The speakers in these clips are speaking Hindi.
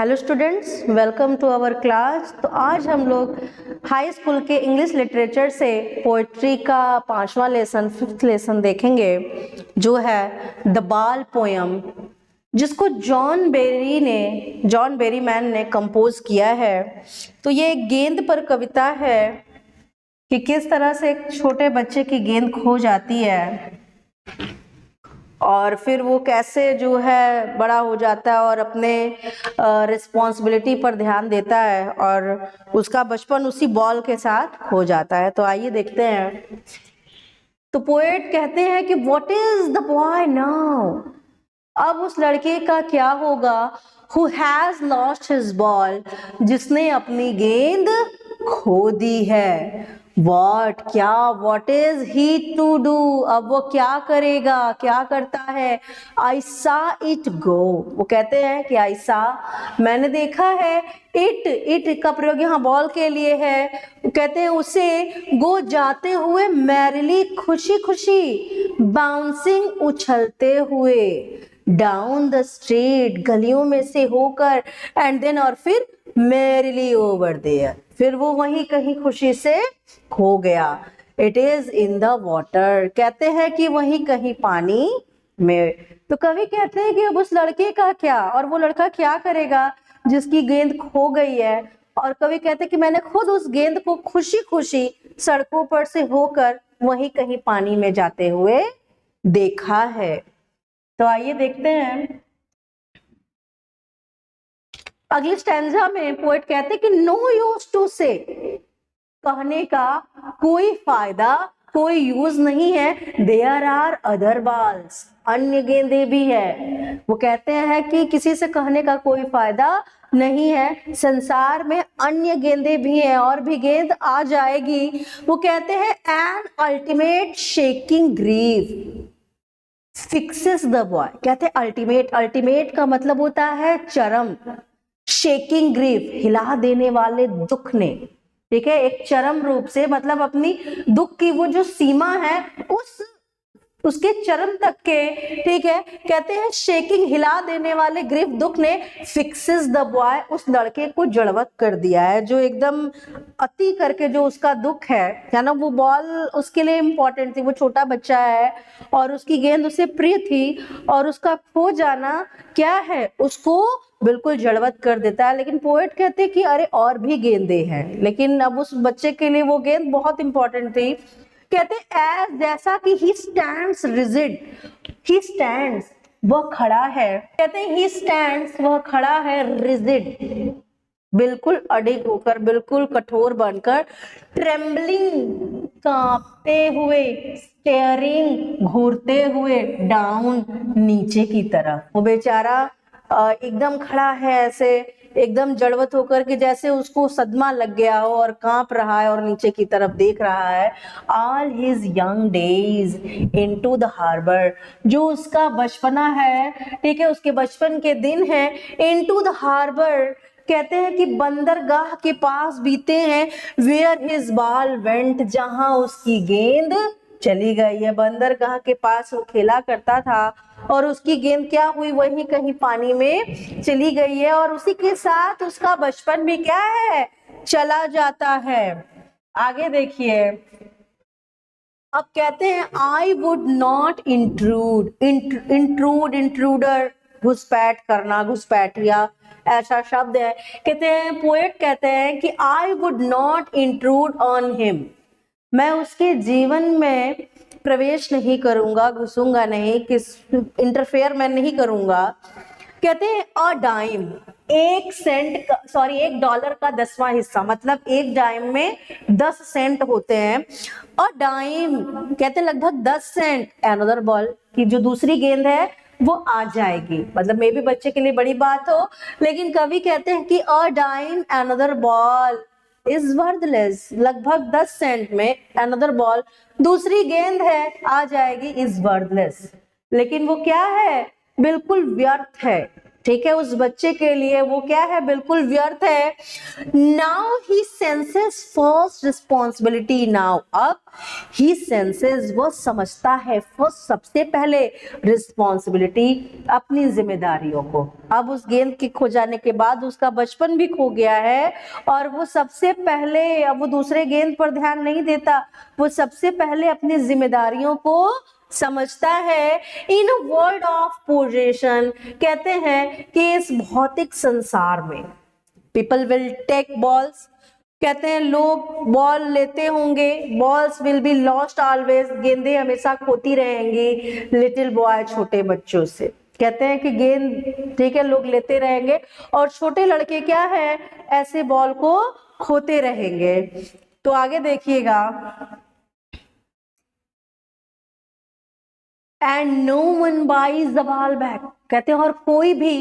Hello students, welcome to our class. तो आज हम लोग हाई स्कूल के इंग्लिश लिटरेचर से पोइट्री का 5वां लेसन, 5th लेसन देखेंगे, जो है द बाल पोयम, जिसको जॉन बेरी मैन ने कंपोज किया है। तो ये एक गेंद पर कविता है कि किस तरह से एक छोटे बच्चे की गेंद खो जाती है और फिर वो कैसे जो है बड़ा हो जाता है और अपने रिस्पॉन्सिबिलिटी पर ध्यान देता है और उसका बचपन उसी बॉल के साथ हो जाता है। तो आइए देखते हैं। तो पोएट कहते हैं कि what is the boy now, अब उस लड़के का क्या होगा, who has lost his ball, जिसने अपनी गेंद खो दी है। वॉट क्या, what is he to do, अब वो क्या करेगा, क्या करता है। आई सा इट गो, वो कहते हैं कि आई सा, मैंने देखा है। इट का प्रयोग यहाँ बॉल के लिए है। वो कहते हैं उसे गो, जाते हुए, मैरिली, खुशी खुशी, बाउंसिंग, उछलते हुए, डाउन द स्ट्रीट, गलियों में से होकर, एंड देन, और फिर मैरिली ओवर देयर, फिर वो वहीं कहीं खुशी से खो गया। It is in the water, कहते हैं कि वहीं कहीं पानी में। तो कवि कहते हैं कि अब उस लड़के का क्या, और वो लड़का क्या करेगा जिसकी गेंद खो गई है। और कवि कहते हैं कि मैंने खुद उस गेंद को खुशी खुशी सड़कों पर से होकर वहीं कहीं पानी में जाते हुए देखा है। तो आइए देखते हैं। अगली स्टैंजा में पोएट कहते हैं कि नो यूज टू से, कहने का कोई फायदा, कोई यूज नहीं है। देयर आर अदर बॉल्स, अन्य गेंदे भी है। वो कहते हैं कि किसी से कहने का कोई फायदा नहीं है, संसार में अन्य गेंदे भी हैं और भी गेंद आ जाएगी। वो कहते हैं an ultimate shaking grief fixes the boy, कहते हैं अल्टीमेट, अल्टीमेट का मतलब होता है चरम, शेकिंग ग्रीफ, हिला देने वाले दुख ने, ठीक है, एक चरम रूप से, मतलब अपनी दुख की वो जो सीमा है उसके चरम तक के, ठीक है। कहते हैं शेकिंग, हिला देने वाले ग्रीफ, दुख ने, फिक्सेस द बॉय, उस लड़के को जड़वत कर दिया है। जो एकदम अति करके जो उसका दुख है ना, वो बॉल उसके लिए इंपॉर्टेंट थी, वो छोटा बच्चा है और उसकी गेंद उसे प्रिय थी, और उसका खो जाना क्या है, उसको बिल्कुल जड़वत कर देता है। लेकिन पोएट कहते हैं कि अरे और भी गेंदे हैं, लेकिन अब उस बच्चे के लिए वो गेंद बहुत इंपॉर्टेंट थी। कहते हैं एज, जैसा कि he stands rigid, he stands, वह खड़ा है। कहते हैं ही स्टैंड्स, वह खड़ा है, रिजिड, बिल्कुल अडिग होकर, बिल्कुल कठोर बनकर, ट्रेम्बलिंग, कांपते हुए, स्टेयरिंग, घूरते हुए, डाउन, नीचे की तरफ। वो बेचारा एकदम खड़ा है ऐसे, एकदम जड़वत होकर के, जैसे उसको सदमा लग गया हो और कांप रहा है और नीचे की तरफ देख रहा है। All his young days into the harbour, जो उसका बचपना है, ठीक है, उसके बचपन के दिन है, इनटू द हार्बर, कहते हैं कि बंदरगाह के पास बीते हैं, वेयर हिज बॉल वेंट, जहां उसकी गेंद चली गई है। बंदरगाह के पास वो खेला करता था और उसकी गेंद क्या हुई, वहीं कहीं पानी में चली गई है, और उसी के साथ उसका बचपन भी क्या है, चला जाता है। आगे देखिए, अब कहते हैं I would not intrude, intruder, घुसपैठ करना, घुसपैठिया ऐसा शब्द है। कहते हैं, पोएट कहते हैं कि I would not intrude on him, मैं उसके जीवन में प्रवेश नहीं करूंगा, घुसूंगा नहीं, इंटरफेयर मैं नहीं करूंगा। कहते हैं अ डाइम, $1 का 10वां हिस्सा, मतलब एक डाइम में 10 सेंट होते हैं। अ डाइम कहते हैं लगभग 10 सेंट, अनदर बॉल, की जो दूसरी गेंद है वो आ जाएगी। मतलब मे भी बच्चे के लिए बड़ी बात हो, लेकिन कवि कहते हैं कि a dime another ball is worthless, लगभग 10 सेंट में अनदर बॉल, दूसरी गेंद है, आ जाएगी, इज वर्थलेस, लेकिन वो क्या है, बिल्कुल व्यर्थ है। ठीक है, उस बच्चे के लिए वो क्या है, बिल्कुल व्यर्थ है। Now he senses first responsibility, now अब ही सेंसेस, वो समझता है फर्स्ट, सबसे पहले रिस्पॉन्सिबिलिटी, अपनी जिम्मेदारियों को। अब उस गेंद के खो जाने के बाद उसका बचपन भी खो गया है और वो सबसे पहले, अब वो दूसरे गेंद पर ध्यान नहीं देता, वो सबसे पहले अपनी जिम्मेदारियों को समझता है। इन वर्ल्ड ऑफ पोजेशन, कहते हैं कि इस भौतिक संसार में, पीपल विल टेक बॉल्स, कहते हैं लोग बॉल लेते होंगे, balls will be lost always, गेंदें हमेशा खोती रहेंगी, लिटिल बॉय, छोटे बच्चों से। कहते हैं कि गेंद, ठीक है, लोग लेते रहेंगे और छोटे लड़के क्या है, ऐसे बॉल को खोते रहेंगे। तो आगे देखिएगा, and no one buys the ball back, कहते हैं और कोई भी,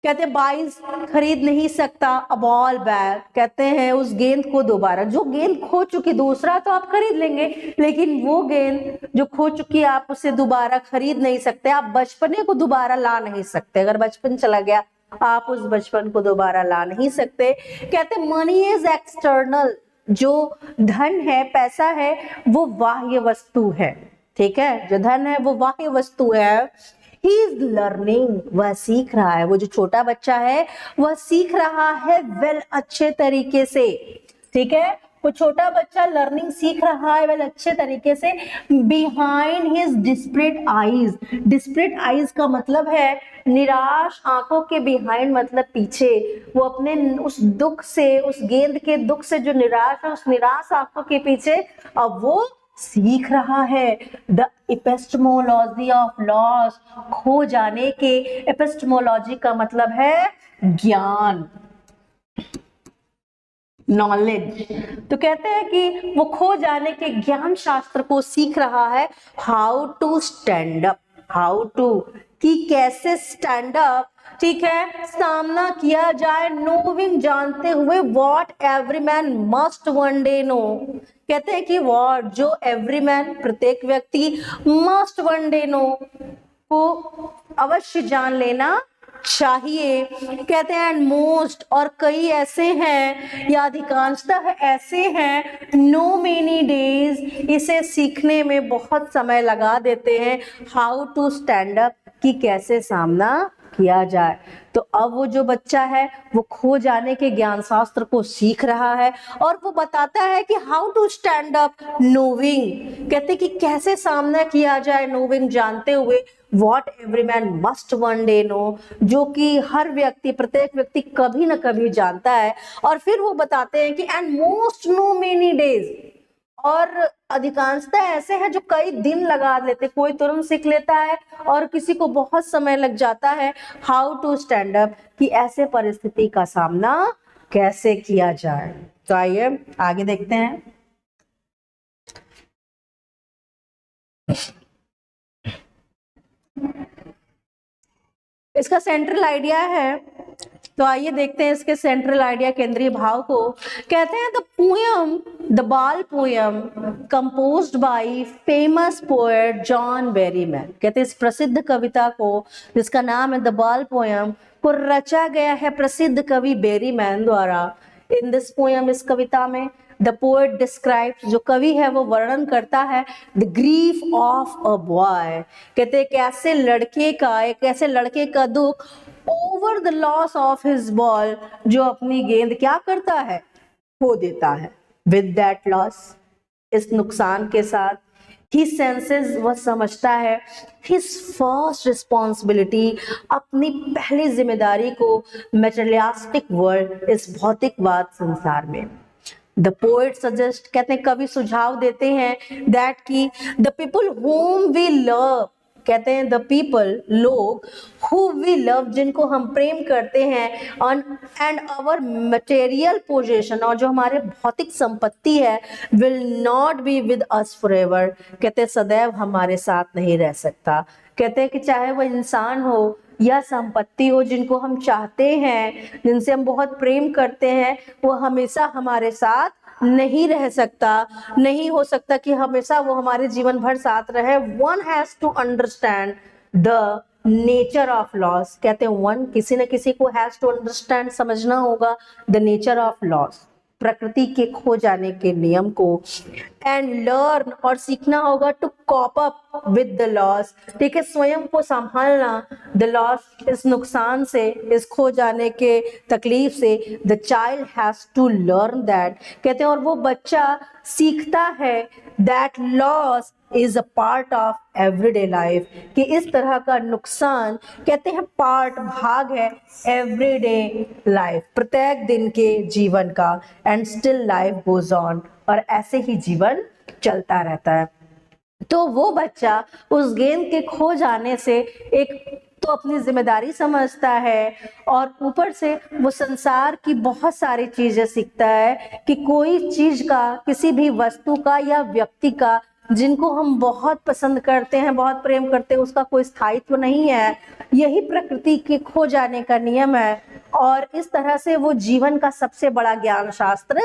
कहते हैं बाइज, खरीद नहीं सकता, अ बॉल बैक, कहते हैं उस गेंद को दोबारा। जो गेंद खो चुकी, दूसरा तो आप खरीद लेंगे, लेकिन वो गेंद जो खो चुकी आप उसे दोबारा खरीद नहीं सकते, आप बचपने को दोबारा ला नहीं सकते। अगर बचपन चला गया आप उस बचपन को दोबारा ला नहीं सकते। कहते मनी इज एक्सटर्नल, जो धन है, पैसा है, वो बाह्य वस्तु है, ठीक है, जो धन है वो बाह्य वस्तु है। ही इज लर्निंग, वह सीख रहा है, वो जो छोटा बच्चा है वह सीख रहा है वेल, अच्छे तरीके से, ठीक है, वो छोटा बच्चा लर्निंग सीख रहा है वेल, अच्छे तरीके से। Behind his desperate eyes, desperate eyes का मतलब है निराश आंखों के, बिहाइंड मतलब पीछे, वो अपने उस दुख से, उस गेंद के दुख से जो निराश है, उस निराश आंखों के पीछे अब वो सीख रहा है। द एपिस्टेमोलॉजी ऑफ लॉस, खो जाने के, एपिस्टेमोलॉजी का मतलब है ज्ञान, नॉलेज। तो कहते हैं कि वो खो जाने के ज्ञान शास्त्र को सीख रहा है। How to stand up, how to, कि कैसे स्टैंड अप, ठीक है, सामना किया जाए, नोविंग, जानते हुए, what every man must one day know, कहते हैं कि व्हाट, जो एवरी मैन, प्रत्येक व्यक्ति, मस्ट वन डे नो, को अवश्य जान लेना चाहिए। कहते हैं एंड मोस्ट, और कई ऐसे हैं या अधिकांशतः ऐसे हैं, नो मेनी डेज, इसे सीखने में बहुत समय लगा देते हैं। हाउ टू स्टैंड अप, कि कैसे सामना किया जाए। तो अब वो जो बच्चा है वो खो जाने के ज्ञान शास्त्र को सीख रहा है और वो बताता है कि how to stand up knowing, कहते कि कैसे सामना किया जाए, नोविंग, जानते हुए, what every man must one day know, जो कि हर व्यक्ति, प्रत्येक व्यक्ति कभी ना कभी जानता है। और फिर वो बताते हैं कि and most know many days, और अधिकांशतः ऐसे हैं जो कई दिन लगा लेते, कोई तुरंत सीख लेता है और किसी को बहुत समय लग जाता है। हाउ टू स्टैंड अप, कि ऐसे परिस्थिति का सामना कैसे किया जाए। तो आइए आगे देखते हैं। इसका सेंट्रल आइडिया है, तो आइए देखते हैं इसके सेंट्रल आइडिया, केंद्रीय भाव को। कहते हैं द पोयम, द बाल poem composed bye famous poet John Berryman, कहते हैं इस प्रसिद्ध कविता को, जिसका नाम है द बाल पोयम, को रचा गया है प्रसिद्ध कवि बेरीमैन द्वारा। इन दिस पोयम, इस कविता में, द पोएट डिस्क्राइब्स, जो कवि है वो वर्णन करता है, the grief of a boy, कहते हैं कैसे लड़के का, एक ऐसे लड़के का दुख, over the loss of his ball, जो अपनी गेंद क्या करता है, खो देता है। विद दैट लॉस, इस नुकसान के साथ, ही सेंसेस, वह समझता है, हिज फर्स्ट रिस्पॉन्सिबिलिटी, अपनी पहली जिम्मेदारी को, मेटेरियलिस्टिक वर्ल्ड, इस भौतिकवाद संसार में। द पोएट सजेस्ट, कहते हैं कवि सुझाव देते हैं, दैट की the people whom we love, कहते हैं द पीपल, लोग, हु वी लव, जिनको हम प्रेम करते हैं, on and our material possession, और जो हमारे भौतिक संपत्ति है, will not be with us forever, कहते हैं सदैव हमारे साथ नहीं रह सकता। कहते हैं कि चाहे वो इंसान हो या संपत्ति हो, जिनको हम चाहते हैं, जिनसे हम बहुत प्रेम करते हैं, वो हमेशा हमारे साथ नहीं रह सकता, नहीं हो सकता कि हमेशा वो हमारे जीवन भर साथ रहे। One has to understand the nature of loss, कहते हैं वन किसी न किसी को हैज टू अंडरस्टैंड, समझना होगा द नेचर ऑफ लॉस, प्रकृति के खो जाने के नियम को, एंड लर्न और सीखना होगा to cope up with the loss, ठीक है, स्वयं को संभालना द लॉस, इस नुकसान से, इस खो जाने के तकलीफ से। The child has to learn that, कहते हैं और वो बच्चा सीखता है that loss is a part of everyday life, कि इस तरह का नुकसान कहते हैं पार्ट, भाग है एवरीडे लाइफ, प्रत्येक दिन के जीवन का, and still life goes on, और ऐसे ही जीवन चलता रहता है। तो वो बच्चा उस गेंद के खो जाने से एक तो अपनी जिम्मेदारी समझता है, और ऊपर से वो संसार की बहुत सारी चीजें सीखता है कि कोई चीज का, किसी भी वस्तु का या व्यक्ति का जिनको हम बहुत पसंद करते हैं, बहुत प्रेम करते हैं, उसका कोई स्थायित्व नहीं है। यही प्रकृति के खो जाने का नियम है, और इस तरह से वो जीवन का सबसे बड़ा ज्ञान शास्त्र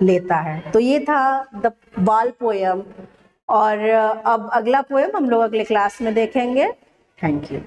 लेता है। तो ये था द बाल पोयम, और अब अगला पोयम हम लोग अगले क्लास में देखेंगे। Thank you.